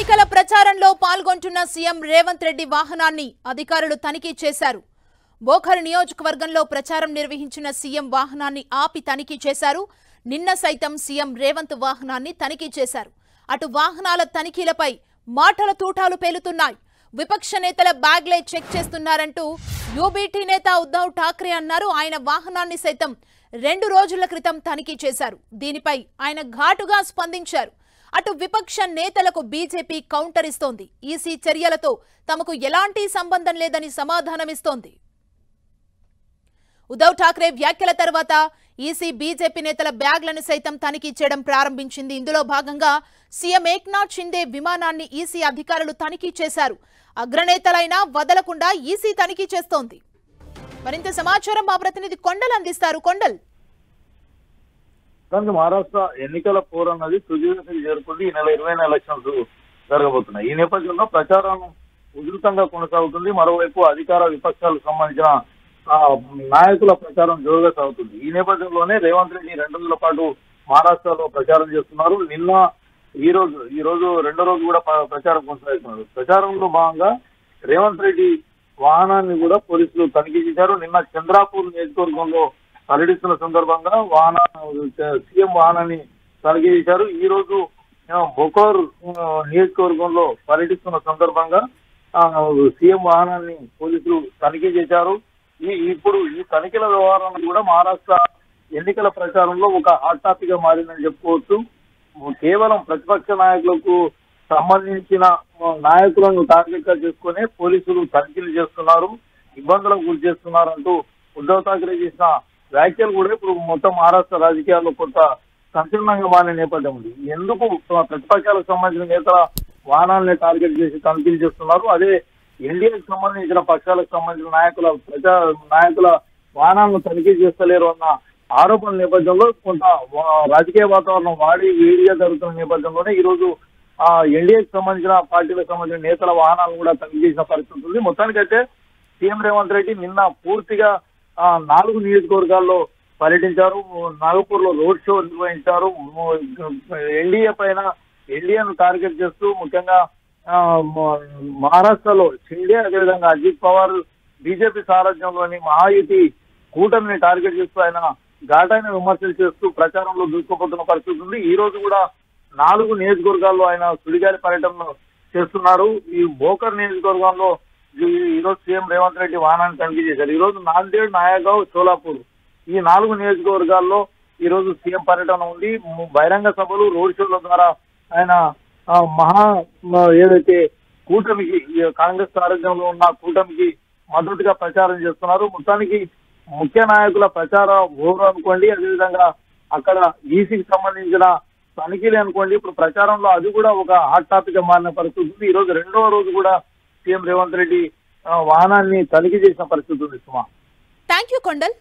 ఎన్నికల ప్రచారంలో పాల్గొంటున్న సీఎం రేవంత్ రెడ్డి వాహనాన్ని అధికారులు తనిఖీ చేశారు. బోఖర్ నియోజకవర్గంలో ప్రచారం నిర్వహించిన సీఎం వాహనాన్ని ఆపి తనిఖీ చేశారు. నిన్న సైతం సీఎం రేవంత్ వాహనాన్ని తనిఖీ చేశారు. అటు వాహనాల తనిఖీలపై మాటల తూటాలు పేలుతున్నాయి. విపక్ష నేతల బ్యాగ్లే చెక్ చేస్తున్నారంటూ యూబీటీ నేత ఉద్ధవ్ ఠాక్రే అన్నారు. ఆయన వాహనాన్ని సైతం 2 రోజుల క్రితం తనిఖీ చేశారు. దీనిపై ఆయన ఘాటుగా స్పందించారు. అటు విపక్ష నేతలకు బీజేపీ కౌంటర్ ఇస్తోంది. ఈసీ చర్యలతో తమకు ఎలాంటి సంబంధం లేదని సమాధానమిస్తోంది. ఉద్ధవ్ ఠాక్రే వ్యాఖ్యల తర్వాత ఈసీ బీజేపీ నేతల బ్యాగ్లను సైతం తనిఖీ చేయడం ప్రారంభించింది. ఇందులో భాగంగా సీఎం ఏక్నాథ్ షిండే విమానాన్ని ఈసీ అధికారులు తనిఖీ చేశారు. అగ్రనేతలైనా వదలకుండా ఈసీ తనిఖీ చేస్తోంది. మరింత సమాచారం మా ప్రతినిధి కొండల్ అందిస్తారు. కొండల్, మహారాష్ట్ర ఎన్నికల పోర్ అన్నది తుదికి చేరుకుంది. ఈ నెల 20 ఎలక్షన్స్ జరగబోతున్నాయి. ఈ నేపథ్యంలో ప్రచారం ఉధృతంగా కొనసాగుతుంది. మరోవైపు అధికార విపక్షాలకు సంబంధించిన నాయకుల ప్రచారం జోరుగా సాగుతుంది. ఈ నేపథ్యంలోనే రేవంత్ రెడ్డి 2 రోజుల పాటు మహారాష్ట్రలో ప్రచారం చేస్తున్నారు. నిన్న ఈ రోజు 2వ రోజు కూడా ప్రచారం కొనసాగుతున్నారు. ప్రచారంలో భాగంగా రేవంత్ రెడ్డి వాహనాన్ని కూడా పోలీసులు తనిఖీ చేశారు. నిన్న చంద్రాపూర్ నియోజకవర్గంలో పర్యటిస్తున్న సందర్భంగా సీఎం వాహనాన్ని తనిఖీ చేశారు. ఈ రోజు బొకోర్ నియోజకవర్గంలో పర్యటిస్తున్న సందర్భంగా సీఎం వాహనాన్ని పోలీసులు తనిఖీ చేశారు. ఇప్పుడు ఈ తనిఖీల వ్యవహారం కూడా మహారాష్ట్ర ఎన్నికల ప్రచారంలో ఒక హాట్ టాపిక్ గా మారిందని చెప్పుకోవచ్చు. కేవలం ప్రతిపక్ష నాయకులకు సంబంధించిన నాయకులను టార్గెట్ గా చేసుకుని పోలీసులు తనిఖీలు చేస్తున్నారు, ఇబ్బందులకు గురి చేస్తున్నారు అంటూ ఉద్ధవ్ ఠాక్రే చేసిన వ్యాఖ్యలు కూడా ఇప్పుడు మొత్తం మహారాష్ట్ర రాజకీయాల్లో కొంత సంచలనంగా మారిన నేపథ్యం ఉంది. ఎందుకు ప్రతిపక్షాలకు సంబంధించిన నేతల వాహనాలని టార్గెట్ చేసి తనిఖీలు చేస్తున్నారు, అదే ఎన్డీఏకి సంబంధించిన పక్షాలకు సంబంధించిన నాయకుల వాహనాలను తనిఖీ చేస్తలేరు అన్న ఆరోపణల నేపథ్యంలో కొంత రాజకీయ వాతావరణం వేడిగా జరుగుతున్న నేపథ్యంలోనే ఈ రోజు ఎన్డీఏకి సంబంధించిన పార్టీలకు సంబంధించిన నేతల వాహనాలను కూడా తనిఖీ చేసిన పరిస్థితి ఉంది. మొత్తానికైతే సీఎం రేవంత్ రెడ్డి నిన్న పూర్తిగా 4 నియోజకవర్గాల్లో పర్యటించారు. నాగపూర్ లో రోడ్ షో నిర్వహించారు. ఎన్డీఏను టార్గెట్ చేస్తూ ముఖ్యంగా మహారాష్ట్రలో షిండే, అదేవిధంగా అజిత్ పవార్ బీజేపీ సారథ్యంలోని మహాయుతి కూటమిని టార్గెట్ చేస్తూ ఆయన ఘాటైన విమర్శలు చేస్తూ ప్రచారంలో దూసుకుపోతున్న పరిస్థితి ఉంది. ఈ రోజు కూడా 4 నియోజకవర్గాల్లో ఆయన సుడిగాలి పర్యటన చేస్తున్నారు. ఈ బోకర్ నియోజకవర్గంలో ఈ రోజు సీఎం రేవంత్ రెడ్డి వాహనాన్ని తనిఖీ చేశారు. ఈ రోజు నాందేడ్, నాయగావ్, సోలాపూర్ ఈ 4 నియోజకవర్గాల్లో ఈ రోజు సీఎం పర్యటన ఉంది. బహిరంగ సభలు, రోడ్ షోల ద్వారా ఆయన ఏదైతే కూటమికి కాంగ్రెస్ సారథ్యంలో ఉన్న కూటమికి మద్దతుగా ప్రచారం చేస్తున్నారు. మొత్తానికి ముఖ్య నాయకుల ప్రచార ఓవర్ అనుకోండి, అదేవిధంగా అక్కడ ఈసీకి సంబంధించిన తనిఖీలు అనుకోండి, ఇప్పుడు ప్రచారంలో అది కూడా ఒక హాట్ టాపిక్ గా మారిన పరిస్థితి ఉంది. ఈ రోజు 2వ రోజు కూడా సీఎం రేవంత్ రెడ్డి వాహనాన్ని తనిఖీ చేసిన పరిస్థితి ఉంది. సుమా, థ్యాంక్ యూ కొండల్.